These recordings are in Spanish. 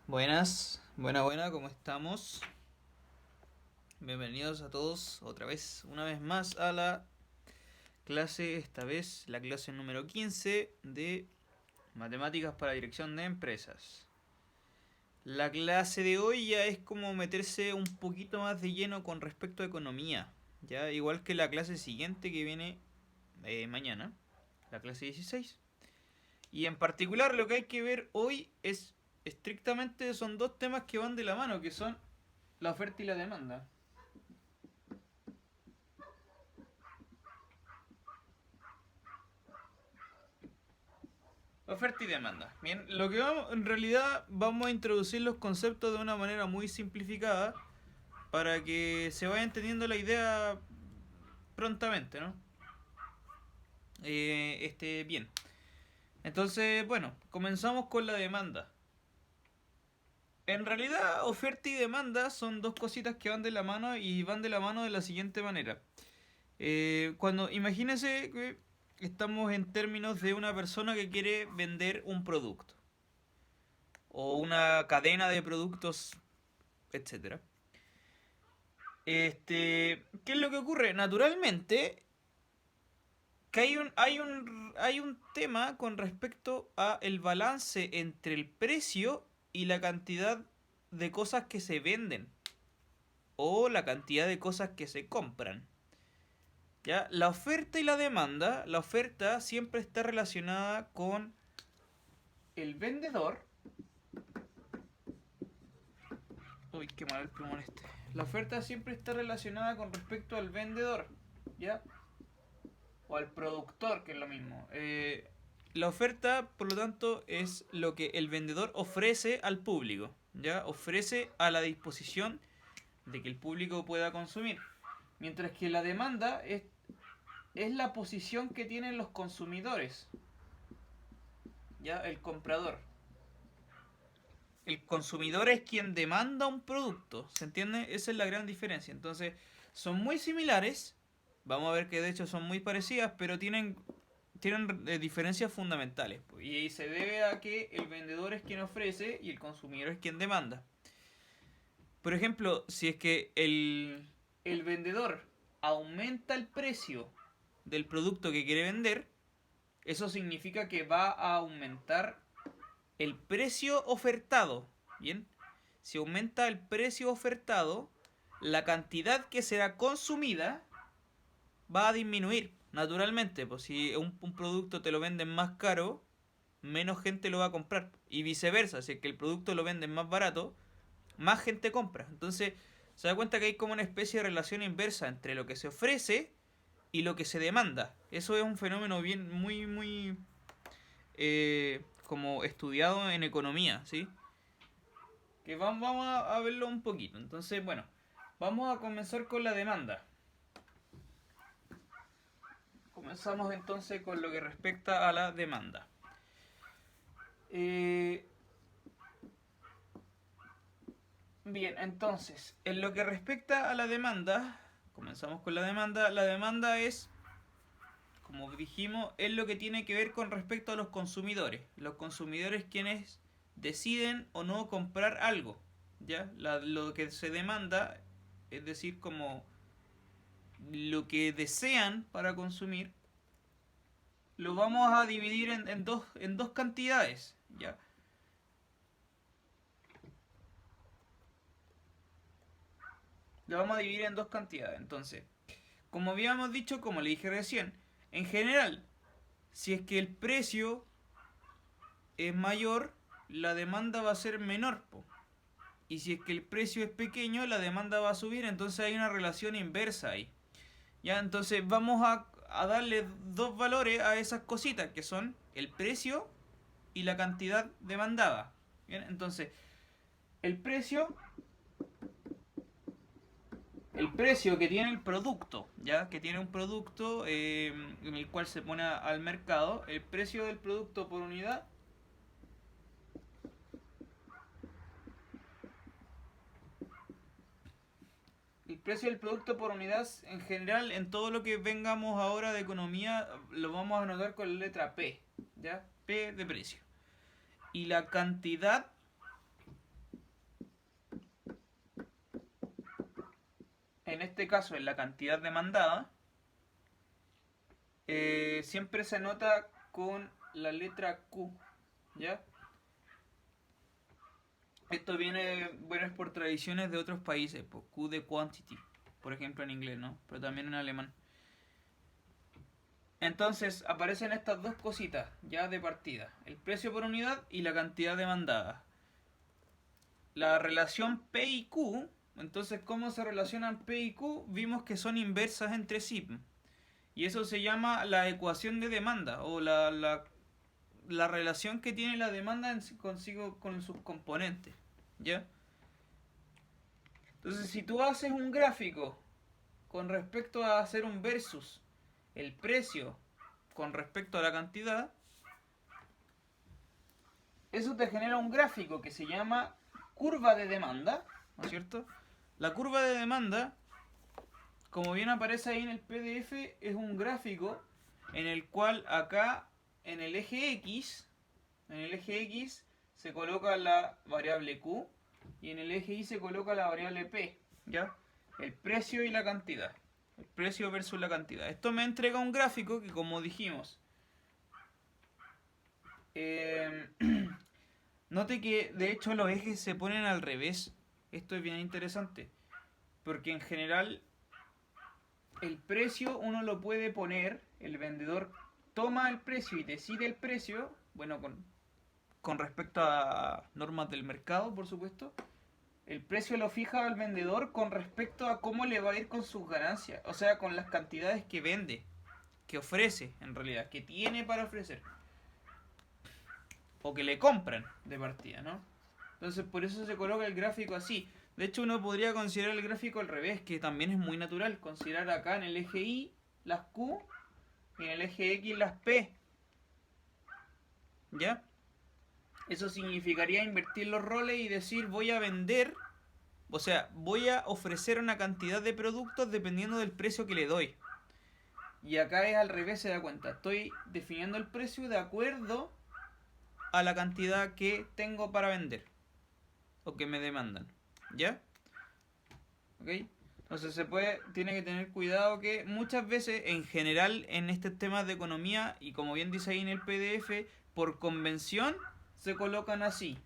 Buenas, buena, ¿cómo estamos? Bienvenidos a todos otra vez, una vez más a la clase, esta vez la clase número 15 de Matemáticas para Dirección de Empresas. La clase de hoy ya es como meterse un poquito más de lleno con respecto a economía, ya igual que la clase siguiente que viene mañana, la clase 16. Y en particular lo que hay que ver hoy es estrictamente son dos temas que van de la mano, que son la oferta y la demanda. Oferta y demanda. Bien, lo que vamos, en realidad vamos a introducir los conceptos de una manera muy simplificada para que se vaya entendiendo la idea prontamente, ¿no? Bien. Entonces, bueno, comenzamos con la demanda. En realidad, oferta y demanda son dos cositas que van de la mano y van de la mano de la siguiente manera. Cuando imagínense que estamos en términos de una persona que quiere vender un producto o una cadena de productos, etcétera. ¿Qué es lo que ocurre? Naturalmente, que hay un tema con respecto a el balance entre el precio y la cantidad de cosas que se venden o la cantidad de cosas que se compran. ¿Ya? La oferta y la demanda, la oferta siempre está relacionada con el vendedor. Uy, qué mal el plumón este. La oferta siempre está relacionada con respecto al vendedor, ¿ya? O al productor, que es lo mismo. La oferta, por lo tanto, es lo que el vendedor ofrece al público, ¿ya? Ofrece a la disposición de que el público pueda consumir. Mientras que la demanda es la posición que tienen los consumidores, ¿ya? El comprador. El consumidor es quien demanda un producto, ¿se entiende? Esa es la gran diferencia. Entonces, son muy similares, vamos a ver que de hecho son muy parecidas, pero tienen diferencias fundamentales. Y se debe a que el vendedor es quien ofrece y el consumidor es quien demanda. Por ejemplo, si es que el vendedor aumenta el precio del producto que quiere vender, eso significa que va a aumentar el precio ofertado. Bien, si aumenta el precio ofertado, la cantidad que será consumida va a disminuir naturalmente. Pues si un producto te lo venden más caro, menos gente lo va a comprar. Y viceversa, si es que el producto lo venden más barato, más gente compra. Entonces, se da cuenta que hay como una especie de relación inversa entre lo que se ofrece y lo que se demanda. Eso es un fenómeno bien muy como estudiado en economía, ¿sí? Que vamos a verlo un poquito. Entonces, bueno, vamos a comenzar con la demanda. Comenzamos entonces con lo que respecta a la demanda. Eh, Bien, entonces, en lo que respecta a la demanda, comenzamos con la demanda. La demanda es, como dijimos, es lo que tiene que ver con respecto a los consumidores. Los consumidores quienes deciden o no comprar algo. ¿Ya? Lo que se demanda, es decir, como lo que desean para consumir, lo vamos a dividir en dos cantidades. ¿Ya? Lo vamos a dividir en dos cantidades. Entonces, como habíamos dicho, como le dije recién, en general, si es que el precio es mayor, la demanda va a ser menor. Po. Y si es que el precio es pequeño, la demanda va a subir. Entonces hay una relación inversa ahí. Ya, entonces vamos a darle dos valores a esas cositas, que son el precio y la cantidad demandada. Bien, entonces, el precio el precio que tiene el producto, ya que tiene un producto en el cual se pone al mercado, el precio del producto por unidad, el precio del producto por unidad en general en todo lo que vengamos ahora de economía lo vamos a anotar con la letra P, ya, P de precio. Y la cantidad en este caso en la cantidad demandada, siempre se anota con la letra Q, ¿ya? Esto viene, bueno, es por tradiciones de otros países, por Q de quantity, por ejemplo en inglés, ¿no? Pero también en alemán. Entonces aparecen estas dos cositas ya de partida, el precio por unidad y la cantidad demandada. La relación P y Q, entonces cómo se relacionan P y Q, vimos que son inversas entre sí. Y eso se llama la ecuación de demanda o la relación que tiene la demanda consigo con sus componentes. ¿Ya? Entonces si tú haces un gráfico con respecto a hacer un versus el precio con respecto a la cantidad, eso te genera un gráfico que se llama curva de demanda, ¿no es cierto? La curva de demanda, como bien aparece ahí en el PDF, es un gráfico en el cual acá en el eje X se coloca la variable Q y en el eje Y se coloca la variable P, ¿ya? El precio y la cantidad. El precio versus la cantidad. Esto me entrega un gráfico que, como dijimos, note que de hecho los ejes se ponen al revés. Esto es bien interesante. Porque en general el precio uno lo puede poner, el vendedor toma el precio y decide el precio, bueno, con respecto a normas del mercado, por supuesto. El precio lo fija el vendedor con respecto a cómo le va a ir con sus ganancias, o sea, con las cantidades que vende, que ofrece en realidad, que tiene para ofrecer, o que le compran de partida, ¿no? Entonces por eso se coloca el gráfico así. De hecho uno podría considerar el gráfico al revés, que también es muy natural, considerar acá en el eje Y las Q y en el eje X las P, ¿ya? Eso significaría invertir los roles y decir voy a vender, o sea, voy a ofrecer una cantidad de productos dependiendo del precio que le doy. Y acá es al revés, se da cuenta. Estoy definiendo el precio de acuerdo a la cantidad que tengo para vender o que me demandan, ¿ya? ¿Ok? Entonces tiene que tener cuidado que muchas veces, en general, en estos temas de economía, y como bien dice ahí en el PDF, por convención se colocan así.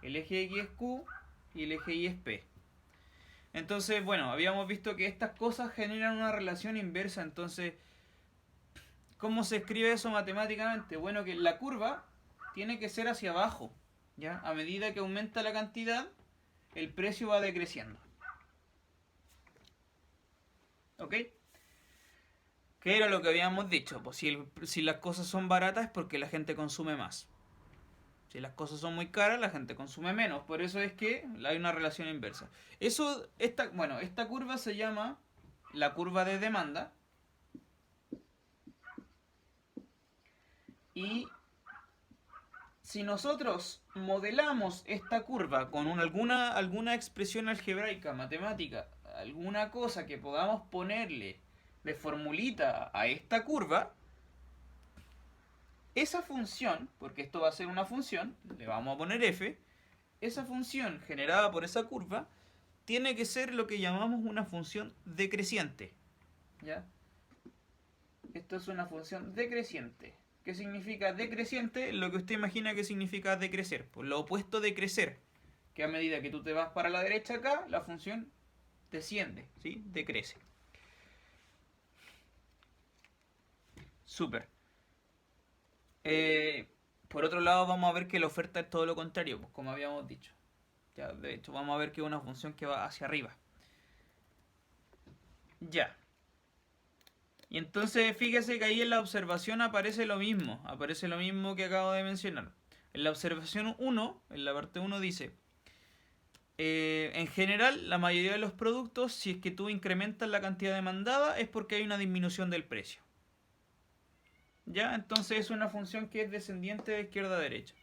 El eje X es Q y el eje Y es P. Entonces, bueno, habíamos visto que estas cosas generan una relación inversa. Entonces, ¿cómo se escribe eso matemáticamente? Bueno, que la curva tiene que ser hacia abajo, ¿ya? A medida que aumenta la cantidad, el precio va decreciendo. ¿Ok? ¿Qué era lo que habíamos dicho? Pues si las cosas son baratas es porque la gente consume más. Si las cosas son muy caras, la gente consume menos. Por eso es que hay una relación inversa. Esta curva se llama la curva de demanda. Y si nosotros modelamos esta curva con alguna expresión algebraica, matemática, alguna cosa que podamos ponerle de formulita a esta curva, esa función, porque esto va a ser una función, le vamos a poner f, esa función generada por esa curva tiene que ser lo que llamamos una función decreciente. ¿Ya? Esto es una función decreciente. ¿Qué significa decreciente? Lo que usted imagina que significa decrecer. Pues lo opuesto de crecer. Que a medida que tú te vas para la derecha acá, la función desciende, ¿sí? Decrece. Súper. Por otro lado, vamos a ver que la oferta es todo lo contrario, pues como habíamos dicho. Ya, de hecho, vamos a ver que es una función que va hacia arriba. Ya. Y entonces fíjese que ahí en la observación aparece lo mismo que acabo de mencionar. En la observación 1, en la parte 1 dice, en general, la mayoría de los productos, si es que tú incrementas la cantidad demandada, es porque hay una disminución del precio. ¿Ya? Entonces es una función que es descendiente de izquierda a derecha.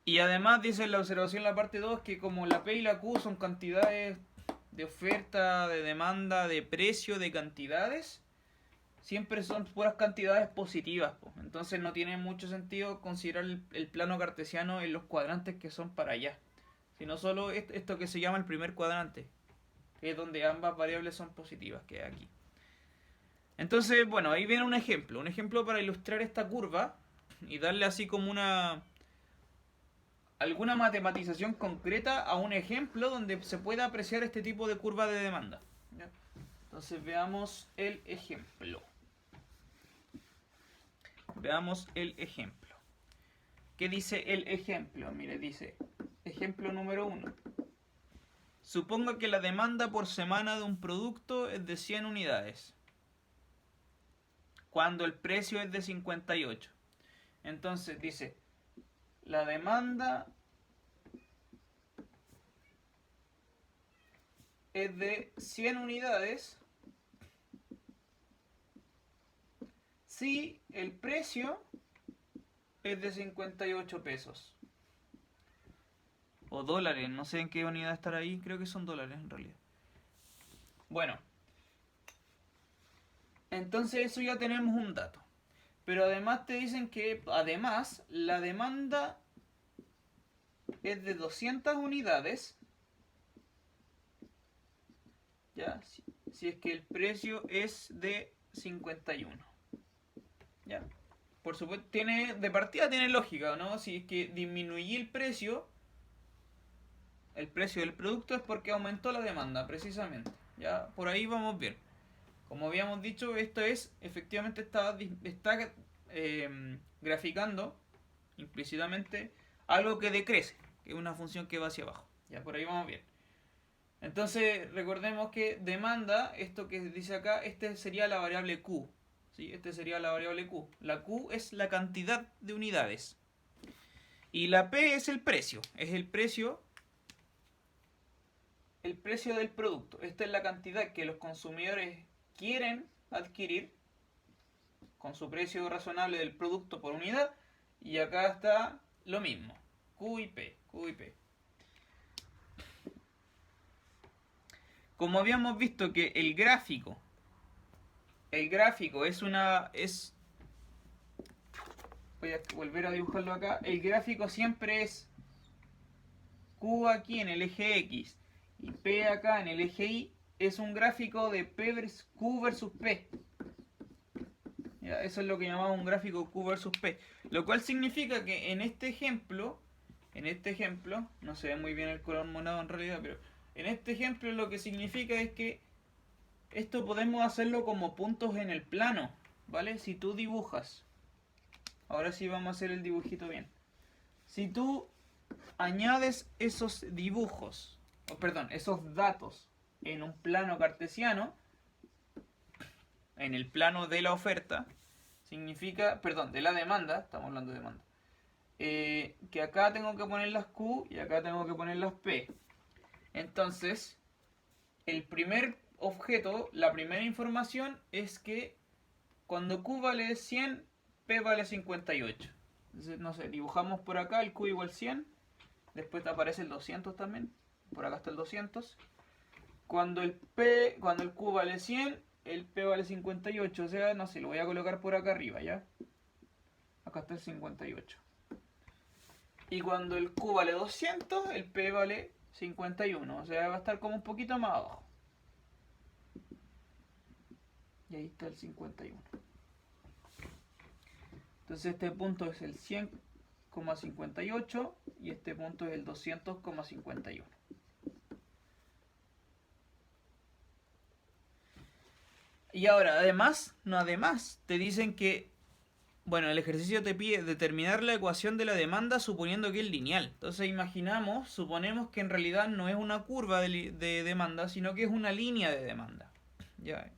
Y además dice en la observación en la parte 2 que como la P y la Q son cantidades de oferta, de demanda, de precio, de cantidades, siempre son puras cantidades positivas. Entonces no tiene mucho sentido considerar el plano cartesiano en los cuadrantes que son para allá. sino solo esto que se llama el primer cuadrante, que es donde ambas variables son positivas, que es aquí. Entonces, bueno, ahí viene un ejemplo para ilustrar esta curva y darle así como alguna matematización concreta a un ejemplo donde se pueda apreciar este tipo de curva de demanda. ¿Ya? Entonces veamos el ejemplo. Veamos el ejemplo. ¿Qué dice el ejemplo? Mire, dice, ejemplo número 1. Suponga que la demanda por semana de un producto es de 100 unidades, cuando el precio es de 58. Entonces dice, la demanda es de 100 unidades si el precio es de 58 pesos. O dólares, no sé en qué unidad estará ahí, creo que son dólares en realidad. Bueno, entonces eso ya tenemos un dato. Pero además te dicen que además la demanda es de 200 unidades. Ya, si es que el precio es de 51. Ya. Por supuesto, de partida tiene lógica, ¿no? Si es que disminuí el precio del producto es porque aumentó la demanda, precisamente. Ya, por ahí vamos bien. Como habíamos dicho, esto es, efectivamente está graficando implícitamente algo que decrece, que es una función que va hacia abajo. Ya, por ahí vamos bien. Entonces, recordemos que demanda, esto que dice acá, este sería la variable Q. ¿Sí? Este sería la variable Q. La Q es la cantidad de unidades. Y la P es el precio. Es el precio del producto. Esta es la cantidad que los consumidores quieren adquirir con su precio razonable del producto por unidad. Y acá está lo mismo. Q y P. Como habíamos visto que el gráfico voy a volver a dibujarlo acá. El gráfico siempre es Q aquí en el eje X y P acá en el eje Y. Es un gráfico de Q versus P. ¿Ya? Eso es lo que llamamos un gráfico Q versus P. Lo cual significa que en este ejemplo, no se ve muy bien el color morado en realidad, pero en este ejemplo lo que significa es que esto podemos hacerlo como puntos en el plano, ¿vale? Si tú dibujas, ahora sí vamos a hacer el dibujito bien. Si tú añades esos dibujos, esos datos en un plano cartesiano, en el plano de la oferta, significa, de la demanda, estamos hablando de demanda, que acá tengo que poner las Q y acá tengo que poner las P. Entonces, el primer objeto, la primera información es que cuando Q vale 100, P vale 58. Entonces, no sé, dibujamos por acá el Q igual 100, después te aparece el 200 también, por acá está el 200. Cuando el Q vale 100, el P vale 58, o sea, no sé, lo voy a colocar por acá arriba, ¿ya? Acá está el 58. Y cuando el Q vale 200, el P vale 51, o sea, va a estar como un poquito más abajo. Y ahí está el 51. Entonces este punto es el 100,58 y este punto es el 200,51. Y ahora, además, te dicen que, bueno, el ejercicio te pide determinar la ecuación de la demanda suponiendo que es lineal. Entonces suponemos que en realidad no es una curva de demanda, sino que es una línea de demanda. ¿Ya?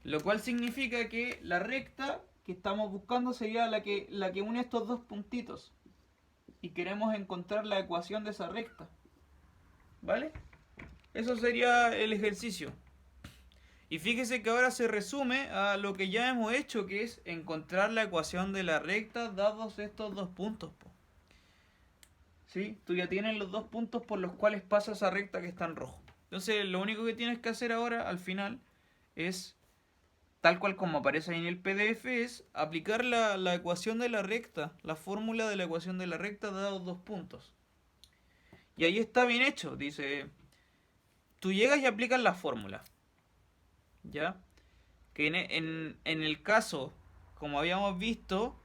Lo cual significa que la recta que estamos buscando sería la que une estos dos puntitos. Y queremos encontrar la ecuación de esa recta. ¿Vale? Eso sería el ejercicio. Y fíjese que ahora se resume a lo que ya hemos hecho, que es encontrar la ecuación de la recta dados estos dos puntos. ¿Sí? Tú ya tienes los dos puntos por los cuales pasa esa recta que está en rojo. Entonces lo único que tienes que hacer ahora, al final, es, tal cual como aparece ahí en el PDF, es aplicar la ecuación de la recta, la fórmula de la ecuación de la recta dados dos puntos. Y ahí está bien hecho. Dice, tú llegas y aplicas la fórmula. ¿Ya? Que en el caso, como habíamos visto,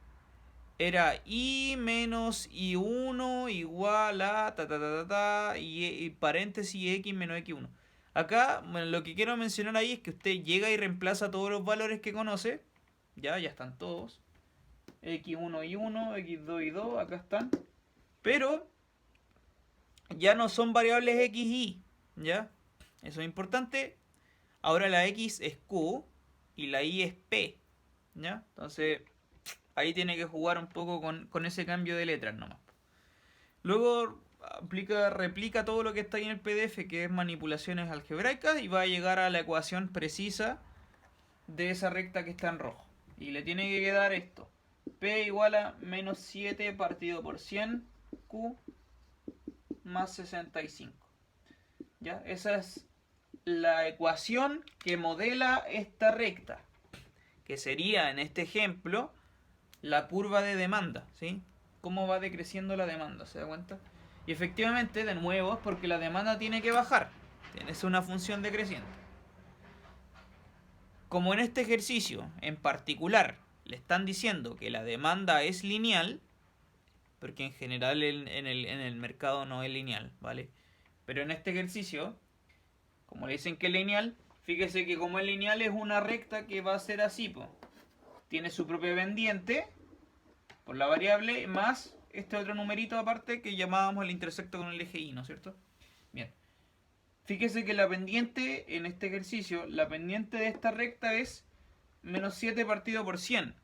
era i menos i1 igual a ta ta ta ta, ta y paréntesis x menos x1. Acá, bueno, lo que quiero mencionar ahí es que usted llega y reemplaza todos los valores que conoce. Ya están todos. X1 y 1, X2 y 2, acá están. Pero ya no son variables x y, ¿ya? Eso es importante. Ahora la x es q y la y es p, ¿ya? Entonces, ahí tiene que jugar un poco con ese cambio de letras nomás. Luego replica todo lo que está ahí en el PDF, que es manipulaciones algebraicas, y va a llegar a la ecuación precisa de esa recta que está en rojo. Y le tiene que quedar esto. P igual a menos 7 partido por 100 Q más 65. ¿Ya? Esa es la ecuación que modela esta recta, que sería en este ejemplo la curva de demanda, ¿sí? Cómo va decreciendo la demanda, ¿se da cuenta? Y efectivamente, de nuevo, es porque la demanda tiene que bajar. Es una función decreciente. Como en este ejercicio en particular le están diciendo que la demanda es lineal, porque en general en el mercado no es lineal, ¿vale? Pero en este ejercicio, como le dicen que es lineal, fíjese que como es lineal es una recta que va a ser así, po. Tiene su propia pendiente por la variable más este otro numerito aparte que llamábamos el intersecto con el eje y, ¿no es cierto? Bien. Fíjese que la pendiente en este ejercicio, la pendiente de esta recta es menos 7 partido por 100.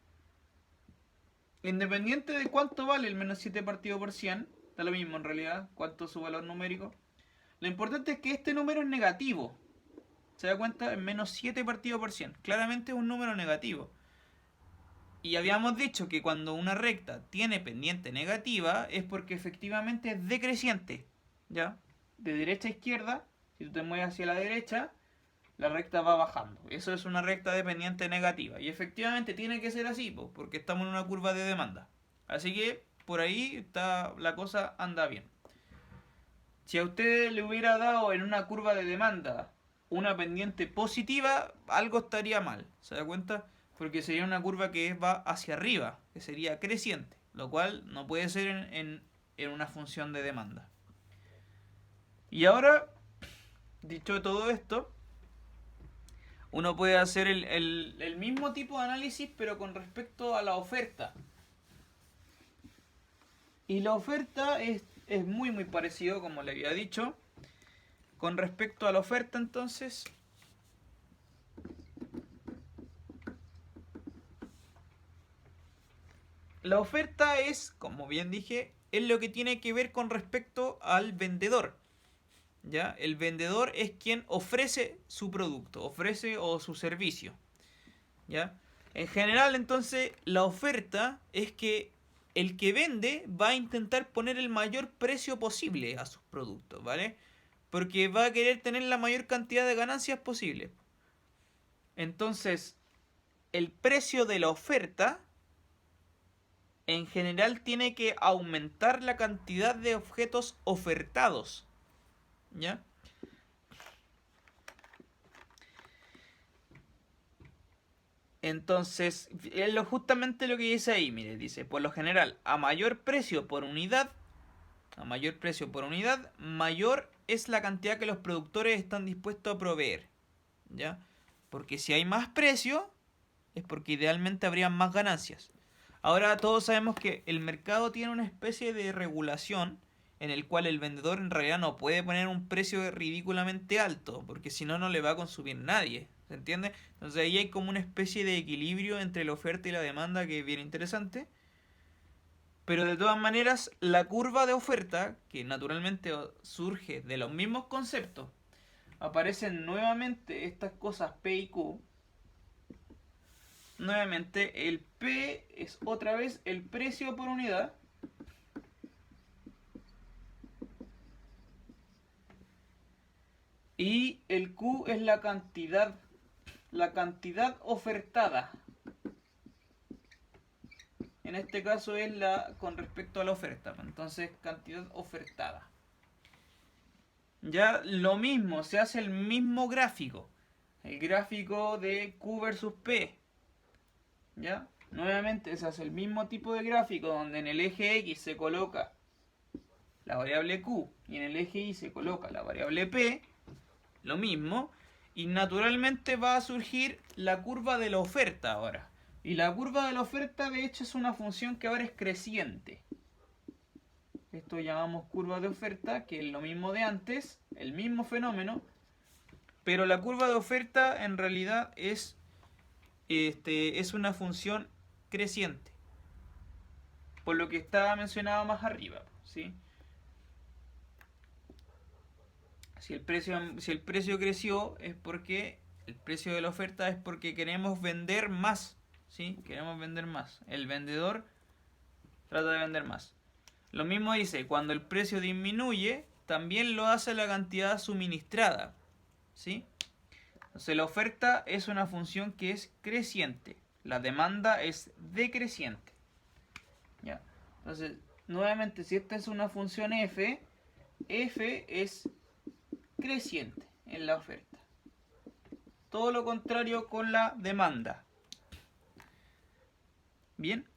Independiente de cuánto vale el menos 7 partido por 100, da lo mismo en realidad, cuánto es su valor numérico. Lo importante es que este número es negativo. ¿Se da cuenta? Es menos 7 partido por 100. Claramente es un número negativo. Y habíamos dicho que cuando una recta tiene pendiente negativa es porque efectivamente es decreciente. ¿Ya? De derecha a izquierda, si tú te mueves hacia la derecha, la recta va bajando. Eso es una recta de pendiente negativa. Y efectivamente tiene que ser así, porque estamos en una curva de demanda. Así que por ahí está, la cosa anda bien. Si a usted le hubiera dado en una curva de demanda una pendiente positiva, algo estaría mal. ¿Se da cuenta? Porque sería una curva que va hacia arriba, que sería creciente, lo cual no puede ser en una función de demanda. Y ahora, dicho todo esto, uno puede hacer el mismo tipo de análisis, pero con respecto a la oferta. Y la oferta es muy muy parecido, como le había dicho. Con respecto a la oferta, entonces, la oferta es, como bien dije, es lo que tiene que ver con respecto al vendedor. ¿Ya? El vendedor es quien ofrece su producto, ofrece o su servicio. ¿Ya? En general, entonces, la oferta es que el que vende va a intentar poner el mayor precio posible a sus productos, ¿vale? Porque va a querer tener la mayor cantidad de ganancias posible. Entonces, el precio de la oferta en general tiene que aumentar la cantidad de objetos ofertados. ¿Ya? Entonces, es justamente lo que dice ahí, mire, dice, por lo general, a mayor precio por unidad, mayor es la cantidad que los productores están dispuestos a proveer, ¿ya? Porque si hay más precio, es porque idealmente habrían más ganancias. Ahora todos sabemos que el mercado tiene una especie de regulación en el cual el vendedor en realidad no puede poner un precio ridículamente alto, porque si no, no le va a consumir nadie. ¿Se entiende? Entonces ahí hay como una especie de equilibrio entre la oferta y la demanda que es bien interesante. Pero de todas maneras, la curva de oferta, que naturalmente surge de los mismos conceptos, aparecen nuevamente estas cosas P y Q. Nuevamente, el P es otra vez el precio por unidad. Y el Q es la cantidad ofertada. En este caso es la con respecto a la oferta. Entonces, cantidad ofertada. Ya lo mismo, se hace el mismo gráfico. El gráfico de Q versus P. ¿Ya? Nuevamente se hace el mismo tipo de gráfico donde en el eje X se coloca la variable Q y en el eje Y se coloca la variable P. Lo mismo. Y naturalmente va a surgir la curva de la oferta ahora. Y la curva de la oferta de hecho es una función que ahora es creciente. Esto llamamos curva de oferta, que es lo mismo de antes, el mismo fenómeno, pero la curva de oferta en realidad es una función creciente, por lo que estaba mencionado más arriba, ¿sí? Si el precio creció es porque el precio de la oferta es porque queremos vender más, ¿sí? Queremos vender más. El vendedor trata de vender más. Lo mismo dice, cuando el precio disminuye, también lo hace la cantidad suministrada, ¿sí? Entonces la oferta es una función que es creciente, la demanda es decreciente. ¿Ya? Entonces, nuevamente, si esta es una función f, f es creciente en la oferta. Todo lo contrario con la demanda. Bien.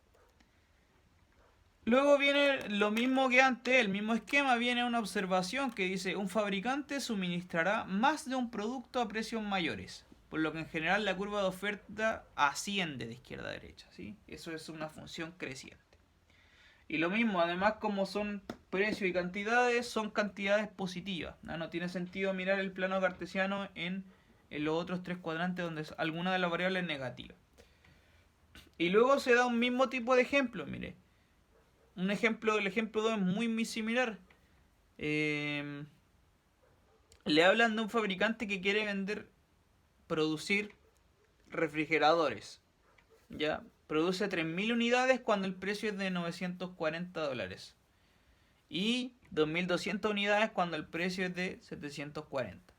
Luego viene lo mismo que antes, el mismo esquema, viene una observación que dice un fabricante suministrará más de un producto a precios mayores, por lo que en general la curva de oferta asciende de izquierda a derecha, ¿sí? Eso es una función creciente. Y lo mismo, además como son precio y cantidades, son cantidades positivas, ¿no? No tiene sentido mirar el plano cartesiano en los otros tres cuadrantes donde alguna de las variables es negativa. Y luego se da un mismo tipo de ejemplo, mire. El ejemplo 2 es muy similar. Le hablan de un fabricante que quiere producir refrigeradores. ¿Ya? Produce 3.000 unidades cuando el precio es de $940. Y 2.200 unidades cuando el precio es de 740.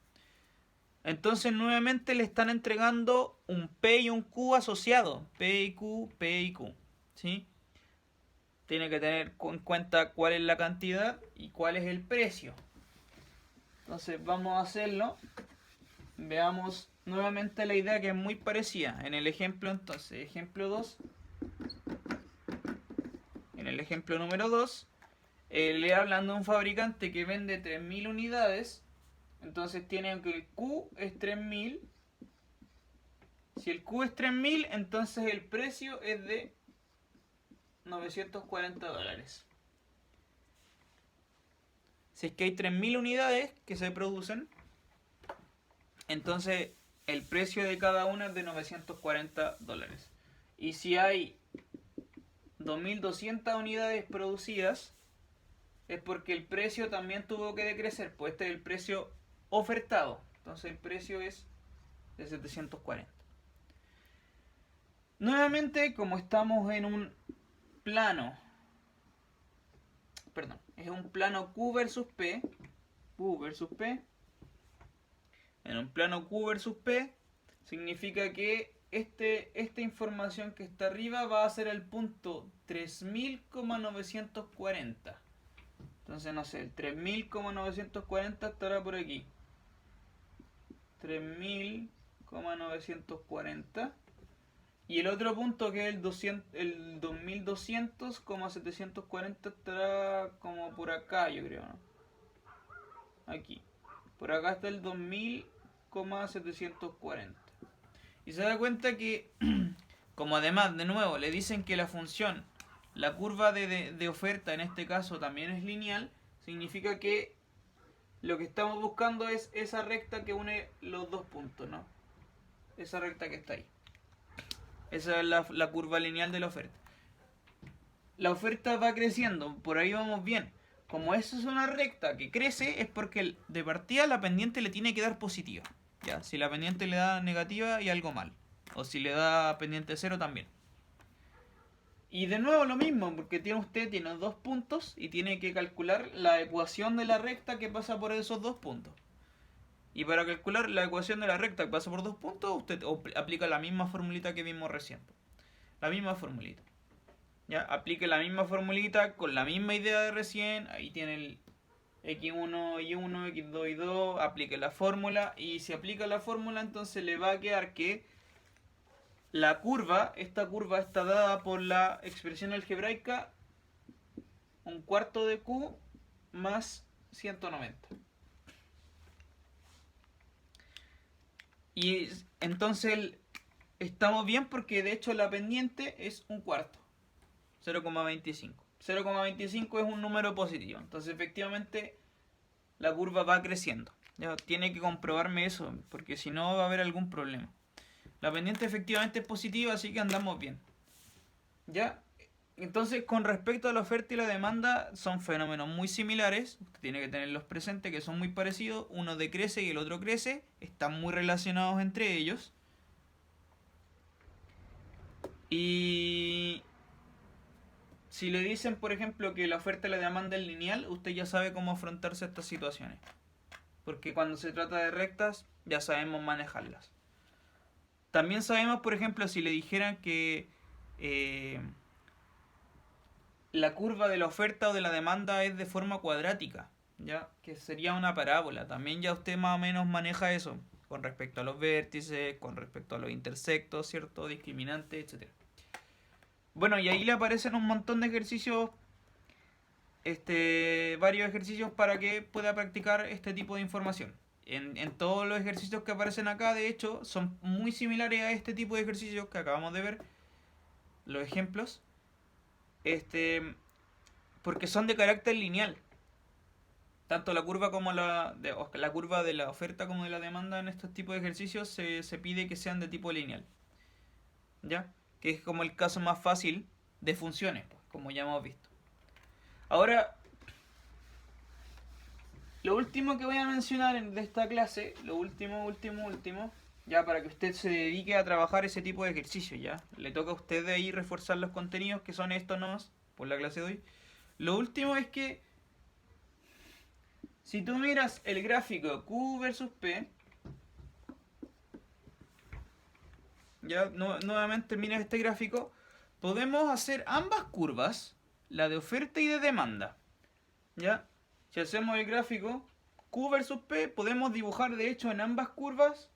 Entonces nuevamente le están entregando un P y un Q asociado. P y Q, P y Q. ¿Sí? Tiene que tener en cuenta cuál es la cantidad y cuál es el precio. Entonces vamos a hacerlo. Veamos nuevamente la idea que es muy parecida. En el ejemplo entonces, ejemplo 2. En el ejemplo número 2, le hablan de un fabricante que vende 3.000 unidades. Entonces tienen que el Q es 3.000. Si el Q es 3.000, entonces el precio es de $940. Si es que hay 3.000 unidades que se producen, entonces el precio de cada una es de $940. Y si hay 2.200 unidades producidas, es porque el precio también tuvo que decrecer, pues este es el precio ofertado. Entonces el precio es de 740. Nuevamente, como estamos en un plano, es un plano Q versus P, en un plano Q versus P, significa que esta información que está arriba va a ser el punto 3.940. Entonces, no sé, el 3.940 estará por aquí. 3.940. Y el otro punto que es el 2.200,740 estará como por acá, yo creo, ¿no? Aquí. Por acá está el 2.740. Y se da cuenta que, como además, de nuevo, le dicen que la función, la curva de oferta en este caso también es lineal, significa que lo que estamos buscando es esa recta que une los dos puntos, ¿no? Esa recta que está ahí. Esa es la curva lineal de la oferta. La oferta va creciendo, por ahí vamos bien. Como eso es una recta que crece, es porque de partida la pendiente le tiene que dar positiva. Ya, si la pendiente le da negativa, hay algo mal. O si le da pendiente cero, también. Y de nuevo lo mismo, porque usted tiene dos puntos y tiene que calcular la ecuación de la recta que pasa por esos dos puntos. Y para calcular la ecuación de la recta que pasa por dos puntos, usted aplica la misma formulita que vimos recién. La misma formulita. ¿Ya? Aplique la misma formulita con la misma idea de recién. Ahí tiene X1 y 1, X2 y 2, aplique la fórmula, y si aplica la fórmula entonces le va a quedar que esta curva está dada por la expresión algebraica 1/4 de Q más 190. Y entonces estamos bien porque de hecho la pendiente es 1/4, 0,25. 0,25 es un número positivo, entonces efectivamente la curva va creciendo. Ya tiene que comprobarme eso, porque si no va a haber algún problema. La pendiente efectivamente es positiva, así que andamos bien. ¿Ya? Entonces, con respecto a la oferta y la demanda, son fenómenos muy similares. Usted tiene que tenerlos presentes, que son muy parecidos. Uno decrece y el otro crece. Están muy relacionados entre ellos. Y si le dicen, por ejemplo, que la oferta y la demanda es lineal, usted ya sabe cómo afrontarse a estas situaciones. Porque cuando se trata de rectas, ya sabemos manejarlas. También sabemos, por ejemplo, si le dijeran que la curva de la oferta o de la demanda es de forma cuadrática, ¿ya? Que sería una parábola. También ya usted más o menos maneja eso con respecto a los vértices, con respecto a los intersectos, ¿cierto? Discriminantes, etc. Bueno, y ahí le aparecen un montón de ejercicios, varios ejercicios para que pueda practicar este tipo de información. En todos los ejercicios que aparecen acá, de hecho, son muy similares a este tipo de ejercicios que acabamos de ver, los ejemplos, porque son de carácter lineal. Tanto la curva como la curva de la oferta como de la demanda en estos tipos de ejercicios se pide que sean de tipo lineal. ¿Ya? Que es como el caso más fácil de funciones, pues, como ya hemos visto. Ahora, lo último que voy a mencionar de esta clase, lo último, ya para que usted se dedique a trabajar ese tipo de ejercicios, ya. Le toca a usted de ahí reforzar los contenidos, que son estos nomás, por la clase de hoy. Lo último es que, si tú miras el gráfico Q versus P, ya nuevamente miras este gráfico, podemos hacer ambas curvas, la de oferta y de demanda, ¿ya? Si hacemos el gráfico Q versus P, podemos dibujar de hecho en ambas curvas,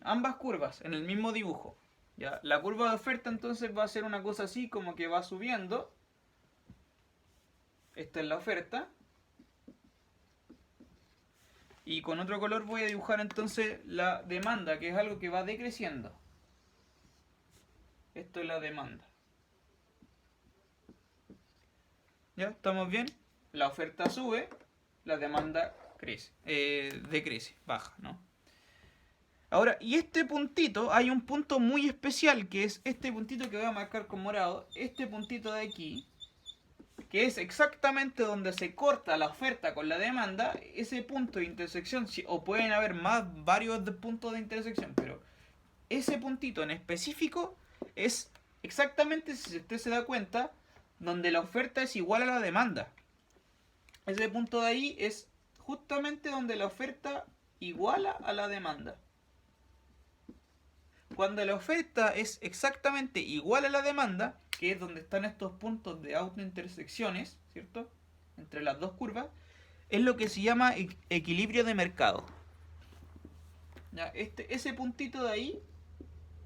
ambas curvas en el mismo dibujo. ¿Ya? La curva de oferta entonces va a ser una cosa así, como que va subiendo. Esta es la oferta. Y con otro color voy a dibujar entonces la demanda, que es algo que va decreciendo. Esto es la demanda. ¿Ya? ¿Estamos bien? La oferta sube, la demanda decrece, baja, ¿no? Ahora, y este puntito, hay un punto muy especial, que es este puntito que voy a marcar con morado, este puntito de aquí, que es exactamente donde se corta la oferta con la demanda, ese punto de intersección, o pueden haber varios puntos de intersección, pero ese puntito en específico es exactamente, si usted se da cuenta, donde la oferta es igual a la demanda. Ese punto de ahí es justamente donde la oferta iguala a la demanda. Cuando la oferta es exactamente igual a la demanda, que es donde están estos puntos de autointersecciones, ¿cierto? Entre las dos curvas, es lo que se llama equilibrio de mercado. Ya, ese puntito de ahí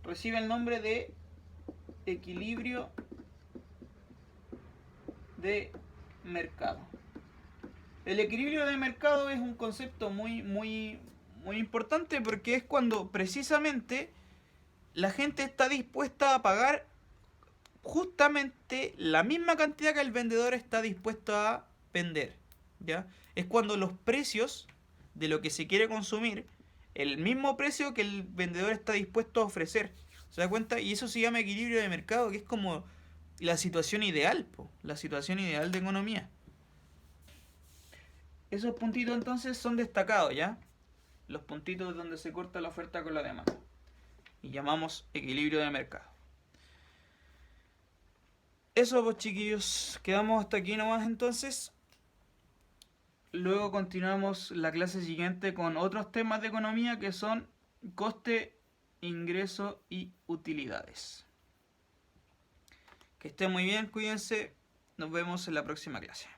recibe el nombre de equilibrio de mercado. El equilibrio de mercado es un concepto muy importante, porque es cuando precisamente la gente está dispuesta a pagar justamente la misma cantidad que el vendedor está dispuesto a vender, ¿ya? Es cuando los precios de lo que se quiere consumir, el mismo precio que el vendedor está dispuesto a ofrecer. ¿Se da cuenta? Y eso se llama equilibrio de mercado, que es como la situación ideal, la situación ideal de economía. Esos puntitos entonces son destacados, ¿ya? Los puntitos donde se corta la oferta con la demanda. Y llamamos equilibrio de mercado. Eso pues, chiquillos, quedamos hasta aquí nomás entonces. Luego continuamos la clase siguiente con otros temas de economía, que son coste, ingreso y utilidades. Que estén muy bien, cuídense. Nos vemos en la próxima clase.